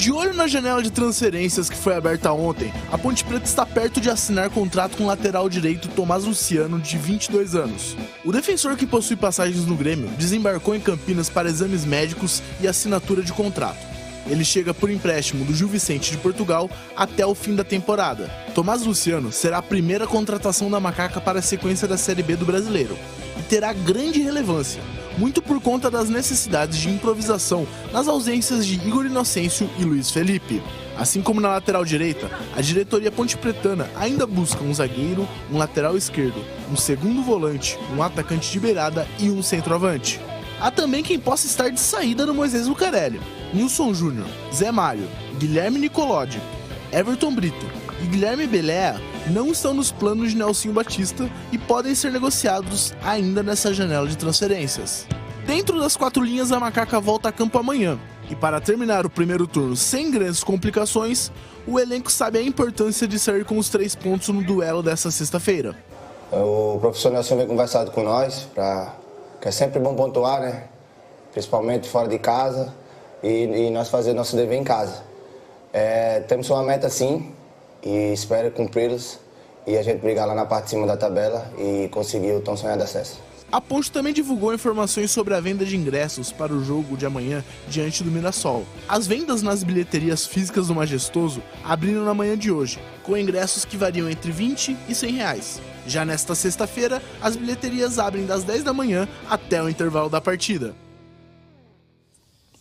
De olho na janela de transferências que foi aberta ontem, a Ponte Preta está perto de assinar contrato com o lateral direito Tomás Luciano, de 22 anos. O defensor, que possui passagens no Grêmio, desembarcou em Campinas para exames médicos e assinatura de contrato. Ele chega por empréstimo do Gil Vicente de Portugal até o fim da temporada. Tomás Luciano será a primeira contratação da Macaca para a sequência da Série B do Brasileiro e terá grande relevância, muito por conta das necessidades de improvisação nas ausências de Igor Inocêncio e Luiz Felipe. Assim como na lateral direita, a diretoria pontepretana ainda busca um zagueiro, um lateral esquerdo, um segundo volante, um atacante de beirada e um centroavante. Há também quem possa estar de saída no Moisés Lucarelli. Nilson Júnior, Zé Mário, Guilherme Nicolodi, Everton Brito e Guilherme Belea não estão nos planos de Nelsinho Batista e podem ser negociados ainda nessa janela de transferências. Dentro das 4 linhas, a Macaca volta a campo amanhã. E para terminar o primeiro turno sem grandes complicações, o elenco sabe a importância de sair com os 3 pontos no duelo dessa sexta-feira. O professor Nelson vem conversado com nós, que é sempre bom pontuar, né? Principalmente fora de casa, e nós fazer nosso dever em casa. Temos uma meta sim, e espero cumpri-los, e a gente brigar lá na parte de cima da tabela e conseguir o tão sonhado acesso. A Ponte também divulgou informações sobre a venda de ingressos para o jogo de amanhã diante do Mirassol. As vendas nas bilheterias físicas do Majestoso abriram na manhã de hoje, com ingressos que variam entre R$20 e R$100. Já nesta sexta-feira, as bilheterias abrem das 10 da manhã até o intervalo da partida.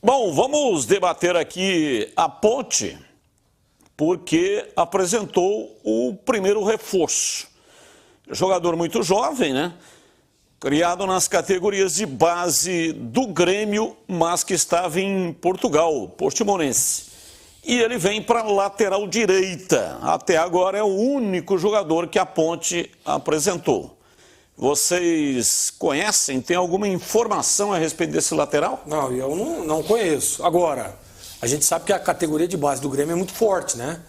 Bom, vamos debater aqui a Ponte, porque apresentou o primeiro reforço. Jogador muito jovem, né? Criado nas categorias de base do Grêmio, mas que estava em Portugal, Portimonense. E ele vem para a lateral direita. Até agora é o único jogador que a Ponte apresentou. Vocês conhecem? Tem alguma informação a respeito desse lateral? Não, eu não conheço. Agora, a gente sabe que a categoria de base do Grêmio é muito forte, né?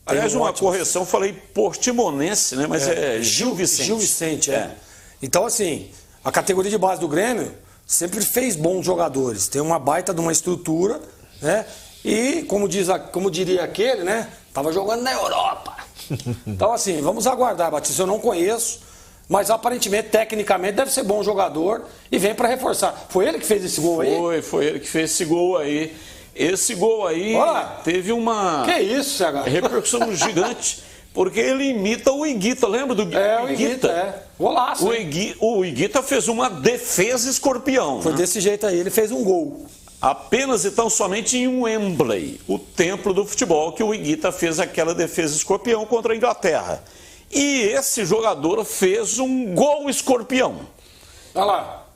Aliás, uma correção, falei Portimonense, né? Mas é Gil Vicente. Gil Vicente, Então, assim, a categoria de base do Grêmio sempre fez bons jogadores. Tem uma baita de uma estrutura, né? E, como diria aquele, né? Tava jogando na Europa. Então, assim, vamos aguardar, Batista. Eu não conheço. Mas aparentemente, tecnicamente, deve ser bom jogador e vem para reforçar. Foi ele que fez esse gol aí? Foi ele que fez esse gol aí. Esse gol aí teve uma repercussão gigante, porque ele imita o Higuita, lembra do o Higuita? Golaço. O Higuita fez uma defesa escorpião. Foi desse jeito aí, ele fez um gol. Apenas e tão somente em Wembley, o templo do futebol, que o Higuita fez aquela defesa escorpião contra a Inglaterra. E esse jogador fez um gol escorpião. Olha lá.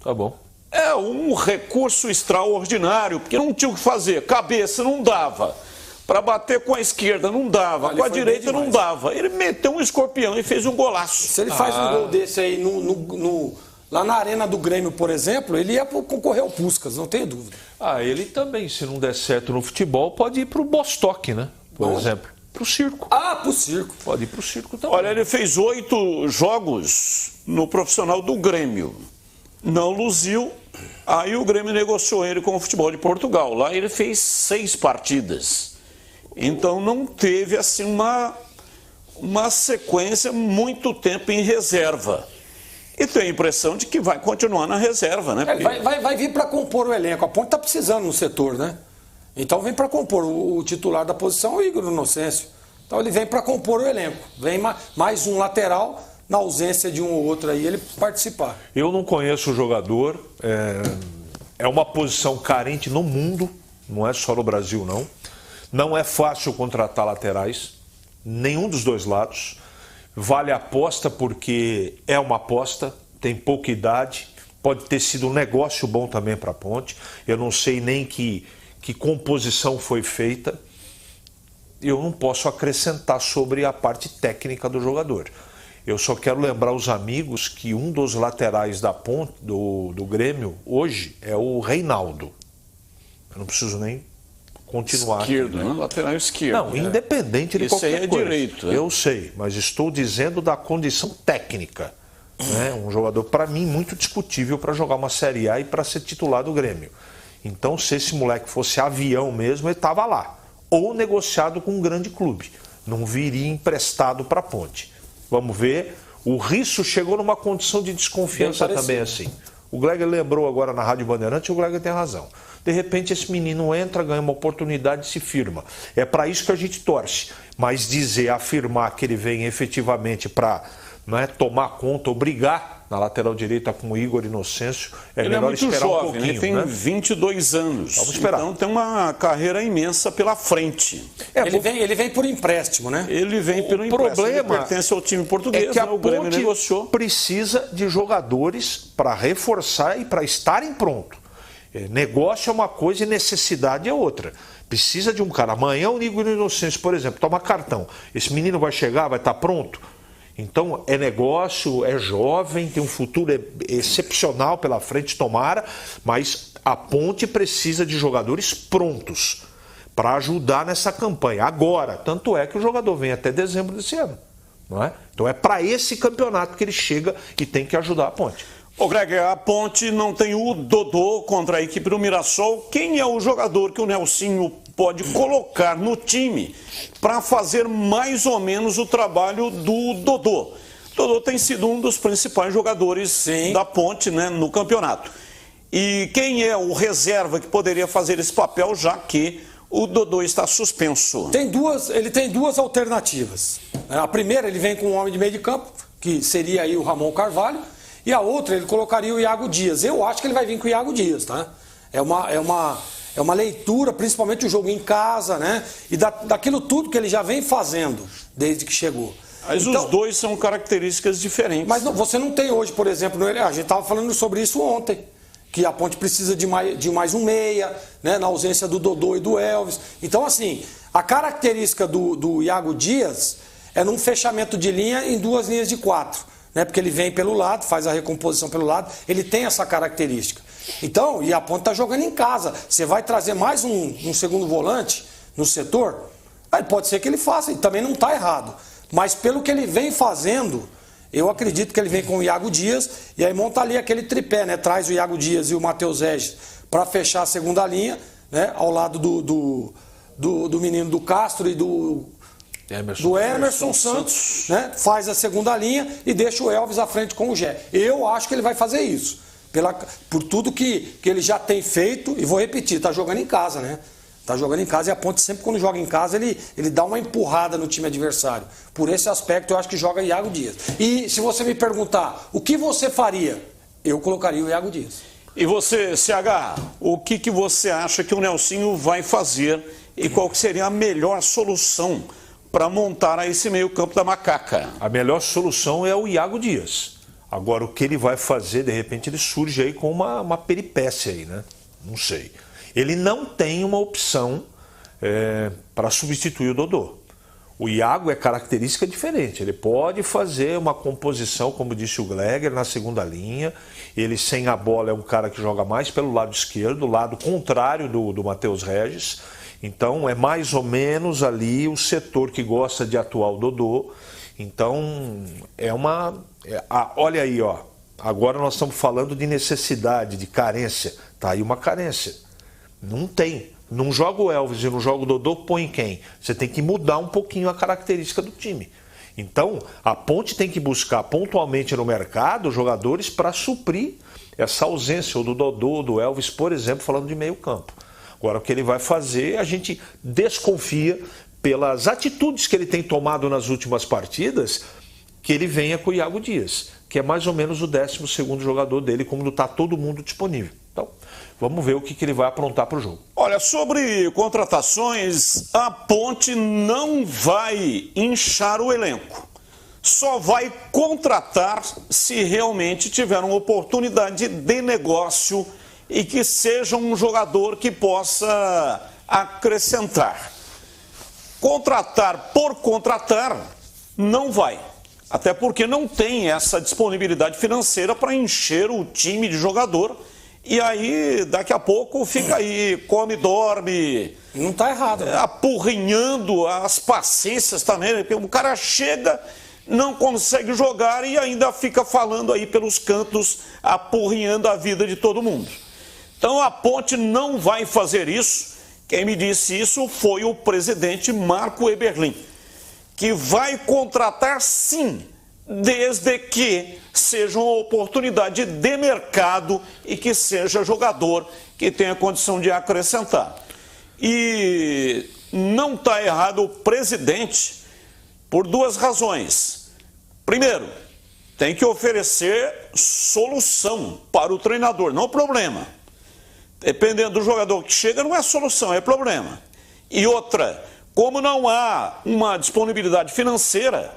Tá bom. É um recurso extraordinário, porque não tinha o que fazer. Cabeça não dava. Para bater com a esquerda não dava. Com a direita não dava. Ele meteu um escorpião e fez um golaço. Se ele faz um gol desse aí lá na arena do Grêmio, por exemplo, ele ia concorrer ao Puskás, não tenho dúvida. Ele também, se não der certo no futebol, pode ir para o Bostock, né? Por exemplo. Para o circo. Para o circo. Pode ir para o circo também. Olha, ele fez 8 jogos no profissional do Grêmio. Não luziu. Aí o Grêmio negociou ele com o futebol de Portugal. Lá ele fez 6 partidas. Então não teve assim uma sequência muito tempo em reserva. E tenho a impressão de que vai continuar na reserva, né? Porque... Vai vir para compor o elenco. A Ponte está precisando no setor, né? Então vem para compor. O titular da posição é o Igor Inocêncio. Então ele vem para compor o elenco. Vem mais um lateral, na ausência de um ou outro aí, ele participar. Eu não conheço o jogador. É uma posição carente no mundo. Não é só no Brasil, não. Não é fácil contratar laterais. Nenhum dos dois lados. Vale a aposta porque é uma aposta. Tem pouca idade. Pode ter sido um negócio bom também para a Ponte. Eu não sei nem que composição foi feita. Eu não posso acrescentar sobre a parte técnica do jogador. Eu só quero lembrar os amigos que um dos laterais da Ponte, do Grêmio, hoje, é o Reinaldo. Eu não preciso nem continuar. Esquerdo, aqui, né? Lateral esquerdo. Não, independente de qualquer coisa. Esse aí é direito. Né? Eu sei, mas estou dizendo da condição técnica. Né? Um jogador, para mim, muito discutível para jogar uma Série A e para ser titular do Grêmio. Então, se esse moleque fosse avião mesmo, ele estava lá. Ou negociado com um grande clube. Não viria emprestado para a Ponte. Vamos ver. O Risso chegou numa condição de desconfiança também assim. O Gleger lembrou agora na Rádio Bandeirante e o Gleger tem razão. De repente esse menino entra, ganha uma oportunidade e se firma. É para isso que a gente torce. Mas dizer, afirmar que ele vem efetivamente para tomar conta ou brigar na lateral direita com o Igor Inocêncio, é melhor esperar jovem, um pouquinho. Ele tem 22 anos. Vamos esperar. Então tem uma carreira imensa pela frente. Ele vem por empréstimo, né? Ele vem pelo empréstimo. Ele pertence ao time português, é que a o Grêmio Ponte negociou. Precisa de jogadores para reforçar e para estarem prontos. Negócio é uma coisa e necessidade é outra. Precisa de um cara. Amanhã o Igor Inocêncio, por exemplo, toma cartão. Esse menino vai chegar, vai estar pronto? Então, é negócio, é jovem, tem um futuro excepcional pela frente, tomara, mas a Ponte precisa de jogadores prontos para ajudar nessa campanha. Agora, tanto é que o jogador vem até dezembro desse ano. Não é? Então, é para esse campeonato que ele chega e tem que ajudar a Ponte. Ô Greg, a Ponte não tem o Dodô contra a equipe do Mirassol. Quem é o jogador que o Nelsinho pode colocar no time para fazer mais ou menos o trabalho do Dodô? O Dodô tem sido um dos principais jogadores da Ponte, né, no campeonato. E quem é o reserva que poderia fazer esse papel, já que o Dodô está suspenso? Ele tem duas alternativas. A primeira, ele vem com um homem de meio de campo, que seria aí o Ramon Carvalho. E a outra, ele colocaria o Iago Dias. Eu acho que ele vai vir com o Iago Dias, tá? É uma leitura, principalmente o jogo em casa, né? E daquilo tudo que ele já vem fazendo desde que chegou. Mas então, os dois são características diferentes. Mas você não tem hoje, por exemplo, a gente estava falando sobre isso ontem, que a Ponte precisa de mais um meia, né? Na ausência do Dodô e do Elvis. Então, assim, a característica do Iago Dias é num fechamento de linha em duas linhas de 4. Né, porque ele vem pelo lado, faz a recomposição pelo lado, ele tem essa característica. Então, e a Ponte está jogando em casa. Você vai trazer mais um segundo volante no setor? Aí pode ser que ele faça, e também não está errado. Mas pelo que ele vem fazendo, eu acredito que ele vem com o Iago Dias, e aí monta ali aquele tripé, né? Traz o Iago Dias e o Matheus Regis para fechar a segunda linha, né? Ao lado do menino do Castro e do Emerson Santos, né? Faz a segunda linha e deixa o Elvis à frente com o Gé. Eu acho que ele vai fazer isso. Por tudo que ele já tem feito, e vou repetir, está jogando em casa, né? Está jogando em casa e a Ponte sempre quando joga em casa ele dá uma empurrada no time adversário. Por esse aspecto eu acho que joga Iago Dias. E se você me perguntar o que você faria, eu colocaria o Iago Dias. E você, CH, o que você acha que o Nelsinho vai fazer e qual que seria a melhor solução para montar esse meio-campo da Macaca? A melhor solução é o Iago Dias. Agora, o que ele vai fazer, de repente, ele surge aí com uma peripécia aí, né? Não sei. Ele não tem uma opção para substituir o Dodô. O Iago é característica diferente. Ele pode fazer uma composição, como disse o Gleger, na segunda linha. Ele, sem a bola, é um cara que joga mais pelo lado esquerdo, lado contrário do Matheus Regis. Então, é mais ou menos ali o setor que gosta de atuar o Dodô. Então, olha aí, ó. Agora nós estamos falando de necessidade, de carência. Tá aí uma carência. Não tem. Não joga o Elvis e não joga o Dodô, põe quem? Você tem que mudar um pouquinho a característica do time. Então, a Ponte tem que buscar pontualmente no mercado jogadores para suprir essa ausência, ou do Dodô, ou do Elvis, por exemplo, falando de meio campo. Agora, o que ele vai fazer, a gente desconfia pelas atitudes que ele tem tomado nas últimas partidas, que ele venha com o Iago Dias, que é mais ou menos o 12º jogador dele, como está todo mundo disponível. Então, vamos ver o que ele vai aprontar para o jogo. Olha, sobre contratações, a Ponte não vai inchar o elenco. Só vai contratar se realmente tiver uma oportunidade de negócio e que seja um jogador que possa acrescentar. Contratar por contratar não vai, até porque não tem essa disponibilidade financeira para encher o time de jogador e aí daqui a pouco fica aí, come, dorme. Não está errado, né? Apurrinhando as paciências também, porque o cara chega, não consegue jogar e ainda fica falando aí pelos cantos, apurrinhando a vida de todo mundo. Então a Ponte não vai fazer isso. Quem me disse isso foi o presidente Marco Eberlin, que vai contratar sim, desde que seja uma oportunidade de mercado e que seja jogador que tenha condição de acrescentar. E não está errado o presidente por duas razões. Primeiro, tem que oferecer solução para o treinador, não problema. Dependendo do jogador que chega, não é solução, é problema. E outra, como não há uma disponibilidade financeira,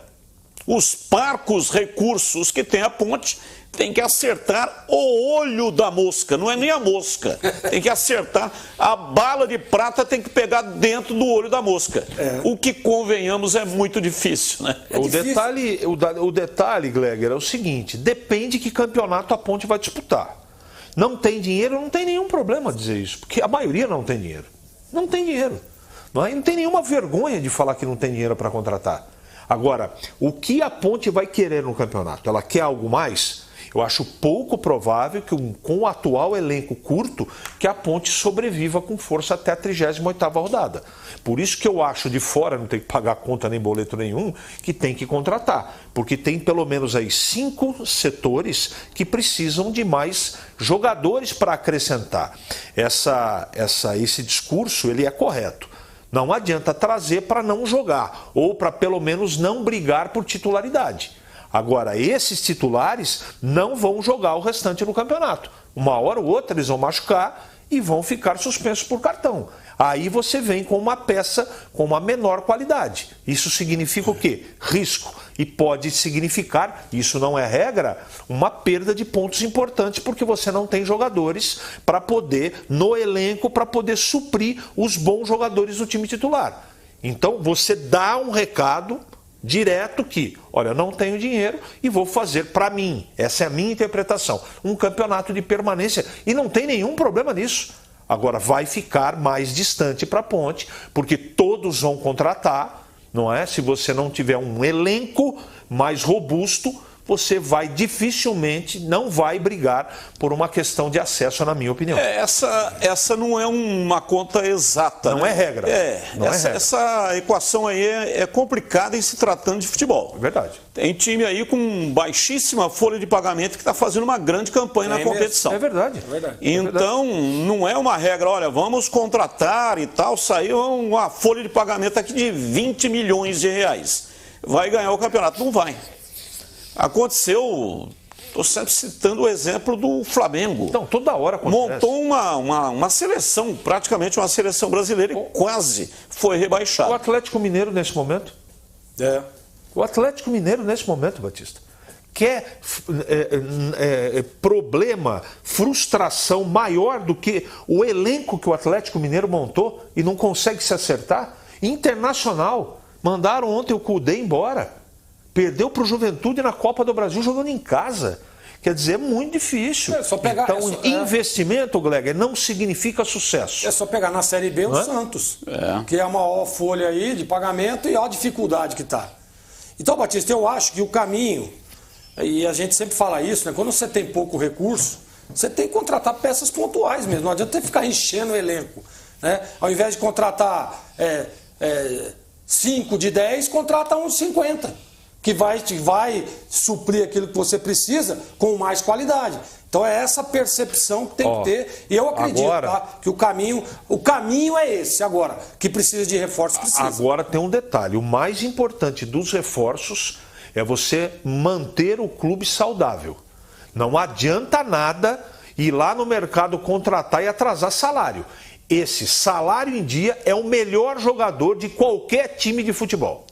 os parcos recursos que tem a Ponte tem que acertar o olho da mosca, não é nem a mosca. Tem que acertar, a bala de prata tem que pegar dentro do olho da mosca. O que, convenhamos, é muito difícil, né? O detalhe, Gleger, é o seguinte, depende que campeonato a Ponte vai disputar. Não tem dinheiro, não tem nenhum problema dizer isso, porque a maioria não tem dinheiro. Não tem dinheiro. Não tem nenhuma vergonha de falar que não tem dinheiro para contratar. Agora, o que a Ponte vai querer no campeonato? Ela quer algo mais? Eu acho pouco provável que com o atual elenco curto, que a Ponte sobreviva com força até a 38ª rodada. Por isso que eu acho de fora, não tem que pagar conta nem boleto nenhum, que tem que contratar. Porque tem pelo menos aí 5 setores que precisam de mais jogadores para acrescentar. Esse discurso, ele é correto. Não adianta trazer para não jogar, ou para pelo menos não brigar por titularidade. Agora, esses titulares não vão jogar o restante do campeonato. Uma hora ou outra eles vão machucar e vão ficar suspensos por cartão. Aí você vem com uma peça com uma menor qualidade. Isso significa o quê? Risco. E pode significar, isso não é regra, uma perda de pontos importantes, porque você não tem jogadores para poder, no elenco, para poder suprir os bons jogadores do time titular. Então, você dá um recado direto que, olha, eu não tenho dinheiro e vou fazer para mim, essa é a minha interpretação, um campeonato de permanência. E não tem nenhum problema nisso. Agora, vai ficar mais distante para a Ponte, porque todos vão contratar, não é? Se você não tiver um elenco mais robusto, você vai dificilmente, não vai brigar por uma questão de acesso, na minha opinião. Essa não é uma conta exata. Não, né? é regra. Essa equação aí é complicada em se tratando de futebol. É verdade. Tem time aí com baixíssima folha de pagamento que está fazendo uma grande campanha na competição. É verdade. Então, não é uma regra, olha, vamos contratar e tal, saiu uma folha de pagamento aqui de 20 milhões de reais. Vai ganhar o campeonato? Não vai. Aconteceu, estou sempre citando o exemplo do Flamengo. Então, toda hora acontece. Montou uma seleção, praticamente uma seleção brasileira e quase foi rebaixado. O Atlético Mineiro nesse momento? O Atlético Mineiro nesse momento, Batista, quer problema, frustração maior do que o elenco que o Atlético Mineiro montou e não consegue se acertar? Internacional, mandaram ontem o Cudê embora. Perdeu para o Juventude na Copa do Brasil jogando em casa. Quer dizer, é muito difícil. Então, investimento, Gleger, não significa sucesso. É só pegar na Série B o Santos, que é a maior folha aí de pagamento e olha a dificuldade que está. Então, Batista, eu acho que o caminho, e a gente sempre fala isso, né? Quando você tem pouco recurso, você tem que contratar peças pontuais mesmo. Não adianta ficar enchendo o elenco. Né? Ao invés de contratar 5 de 10, contrata uns 50. Que vai suprir aquilo que você precisa com mais qualidade. Então é essa percepção que tem que ter. E eu acredito que o caminho é esse. Agora, que precisa de reforços, precisa. Agora tem um detalhe. O mais importante dos reforços é você manter o clube saudável. Não adianta nada ir lá no mercado contratar e atrasar salário. Esse salário em dia é o melhor jogador de qualquer time de futebol.